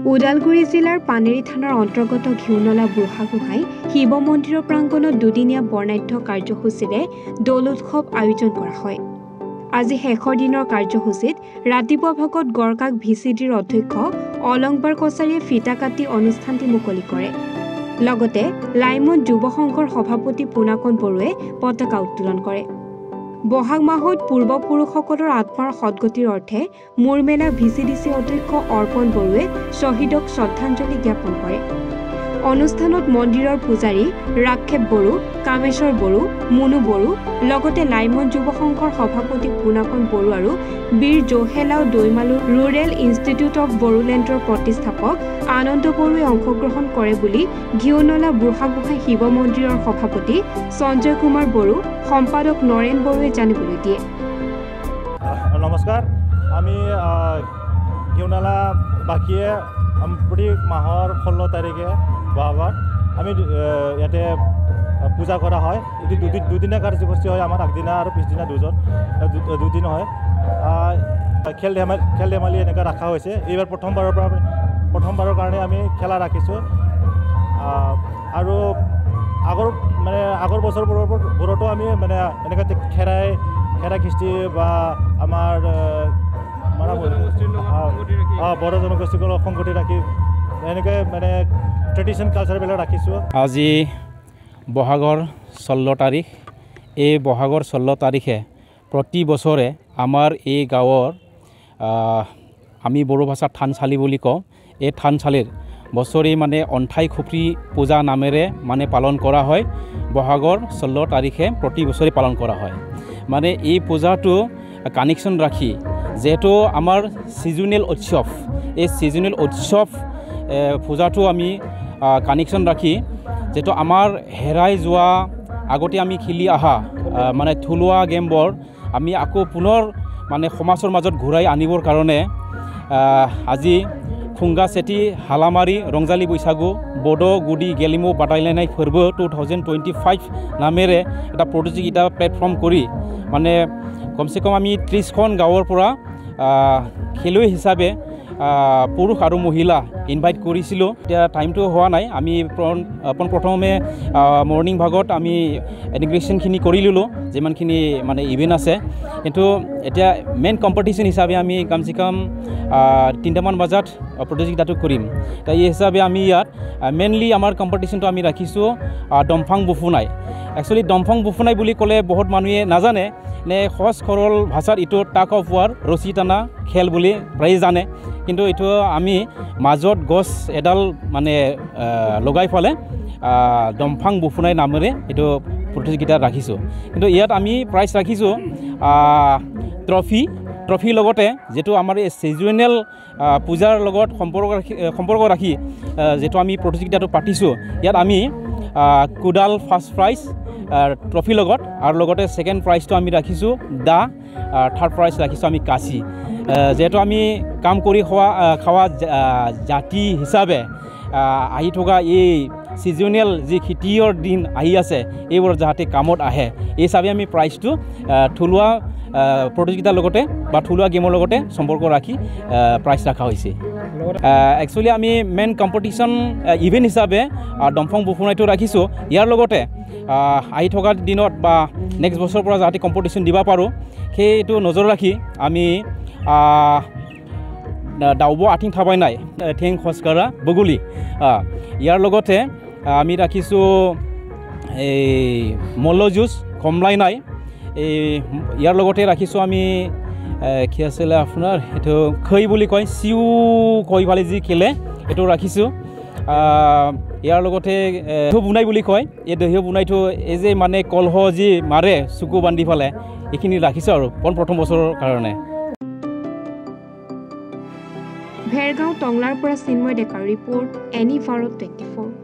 ওদালগুৰি জিলাৰ পানেৰী থানাৰ অন্তৰ্গত ঘিউনলা বুঢ়াগোহাঁই শিৱ মন্দিৰৰ প্ৰাংগণত দুদিনীয়া বৰ্ণাঢ্য কাৰ্যসূচীৰে দৌল উৎসৱ আয়োজন কৰা হয়। আজি শেষৰ দিনৰ কাৰ্যসূচীত ৰাতিপুৱা ভাগত গড়কাক VCDৰ অধ্যক্ষ অলংবাৰ কছাৰীয়ে ফিতা কাটি অনুষ্ঠানটি মুকলি কৰে। লগতে লাইমন যুৱ সংঘৰ সভাপতি পুনাকন বৰুৱে পতাকা উত্তোলন কৰে। বহাগ মাহত পূৰ্বপুৰুষসকলৰ আত্মাৰ সদগতিৰ অৰ্থে মূৰমেলা VCDC অধ্যক্ষ অৰ্পণ বৰুৱে শ্বহীদক শ্ৰদ্ধাঞ্জলি জ্ঞাপন কৰে। অনুষ্ঠানত মন্দিৰৰ পূজাৰী ৰাক্ষেপ বড়ো, কামেশ্বৰ বড়ো, মুনু বড়ো লগতে লাইমন যুৱ সংঘৰ সভাপতি পুনাকন বড়ো আৰু বীৰ জোহেলাও দৈমালু ৰুৰেল ইনষ্টিটিউট অৱ বড়োলেণ্ডৰ প্ৰতিষ্ঠাপক আনন্দ বড়োৱে অংশগ্ৰহণ কৰে বুলি ঘিউনলা বুঢ়াগোহাঁই শিৱ মন্দিৰৰ সভাপতি সঞ্জয় কুমাৰ বড়ো, সম্পাদক নৰেন বড়োৱে জানিবলৈ দিয়ে। নমস্কাৰ, আমি ঘিউনলাবাসীয়ে প্ৰতি মাহৰ 16 তাৰিখে বহাগত আমি ইয়াতে পূজা কৰা হয়। এটি দুদিনীয়া কাৰ্যসূচী হয়। আমাৰ আগদিনা আৰু পিছদিনা দুদিন হয়। খেল ধেমালি এনেকৈ ৰখা হৈছে। এইবাৰ প্ৰথমবাৰৰ কাৰণে আমি খেলা ৰাখিছোঁ। আৰু আগৰ বছৰবোৰতো আমি এনেকৈ খেৰাই খিষ্টি বা আমাৰ বড়ো জনগোষ্ঠীসকলক সংগতি ৰাখি এনেকৈ ট্ৰেডিশ্যন কালচাৰবিলাক ৰাখিছোঁ। আজি বহাগৰ 16 তাৰিখ। এই বহাগৰ 16 তাৰিখে প্ৰতি বছৰে আমাৰ এই গাঁৱৰ আমি বড়ো ভাষাত থানচালি বুলি কওঁ, এই থানচালিৰ বছৰি অন্থাই খুফ্ৰী পূজা নামেৰে পালন কৰা হয়। বহাগৰ 16 তাৰিখে প্ৰতি বছৰে পালন কৰা হয়। এই পূজাটো কানেকশ্যন ৰাখি যিহেতু আমাৰ ছিজনেল উৎসৱ, এই ছিজনেল উৎসৱ পূজাটো আমি কানেকশ্যন ৰাখি যিহেতু আমাৰ হেৰাই যোৱা আগতে আমি খেলি অহা থলুৱা গেমবোৰ আমি আকৌ পুনৰ সমাজৰ মাজত ঘূৰাই আনিবৰ কাৰণে আজি খুংগা চেতি হালামাৰী ৰংজালী বৈশাগু বড়ো গুডি গেলিমু বাদাইলাইনাই ফৰ্বো 2025 নামেৰে এটা প্ৰতিযোগিতা প্লেটফৰ্ম কৰি কমচে কম আমি 30খন গাঁৱৰ পৰা খেলুৱৈ হিচাপে পুৰুষ আৰু মহিলা ইনভাইট কৰিছিলোঁ। এতিয়া টাইমটো হোৱা নাই। আমি প্ৰথমে মৰ্ণিং ভাগত আমি ইনিগ্ৰেশ্যনখিনি কৰি ল'লোঁ, যিমানখিনি ইভেণ্ট আছে। কিন্তু এতিয়া মেইন কম্পিটিশ্যন হিচাপে আমি কমচে কম 3টামান বজাত প্ৰতিযোগিতাটো কৰিম। এই হিচাপে আমি ইয়াত মেইনলি আমাৰ কম্পিটিশ্যনটো আমি ৰাখিছোঁ দমফাং বুফুনাই। একচুৱেলি দমফাং বুফুনাই বুলি ক'লে বহুত মানুহে নাজানে, সহজ সৰল ভাষাত এইটো টাগ অফ ৱাৰ ৰছী টানা খেল বুলি প্ৰায়ে জানে। কিন্তু এইটো আমি মাজত গছ এডাল লগাই ফালে দমফাং বুফুনাই নামেৰে এইটো প্ৰতিযোগিতা ৰাখিছোঁ। কিন্তু ইয়াত আমি প্ৰাইজ ৰাখিছোঁ ট্ৰফি লগতে যিটো আমাৰ এই ছিজনেল পূজাৰ লগত সম্পৰ্ক ৰাখি যিটো আমি প্ৰতিযোগিতাটো পাতিছোঁ, ইয়াত আমি কোডাল ফাৰ্ষ্ট প্ৰাইজ ট্ৰফি লগত আৰু লগতে ছেকেণ্ড প্ৰাইজটো আমি ৰাখিছোঁ দা, থাৰ্ড প্ৰাইজ ৰাখিছোঁ আমি কাঁচি। যিহেতু আমি কাম কৰি খোৱা জাতি হিচাপে আহি থকা এই ছিজনেল যি খেতিৰ দিন আহি আছে, এইবোৰ যাতে কামত আহে এই হিচাপে আমি প্ৰাইজটো থলুৱা প্ৰতিযোগিতাৰ লগতে বা থলুৱা গেমৰ লগতে সম্পৰ্ক ৰাখি প্ৰাইজ ৰখা হৈছে। একচুৱেলি আমি মেইন কম্পিটিশ্যন ইভেণ্ট হিচাপে দমফাং বুফুনাইটো ৰাখিছোঁ। ইয়াৰ লগতে আহি থকা দিনত বা নেক্সট বছৰৰ পৰা যাতে কম্পিটিশ্যন দিব পাৰোঁ, সেইটো নজৰ ৰাখি আমি দাউব আঠিং থাবাই নাই ঠেং খোজকাঢ়া বগলী, ইয়াৰ লগতে আমি ৰাখিছোঁ এই মল্লযুঁজ কমলাই নাই, ইয়াৰ লগতে ৰাখিছোঁ আমি কি আছিলে আপোনাৰ এইটো খৈ বুলি কয়, চিউ কৈ ফালে যি খেলে এইটো ৰাখিছোঁ। ইয়াৰ লগতে দহিও বুনাই বুলি কয়, এই দহিও বুনাইটো এই যে কলহ যি মাৰে চকু বান্ধি ফালে, এইখিনি ৰাখিছোঁ আৰু প্ৰথম বছৰৰ কাৰণে। ভেৰগাঁও টংলাৰ পৰা চিন্ময় ডেকাৰ ৰিপৰ্ট, এনি ভাৰত 24।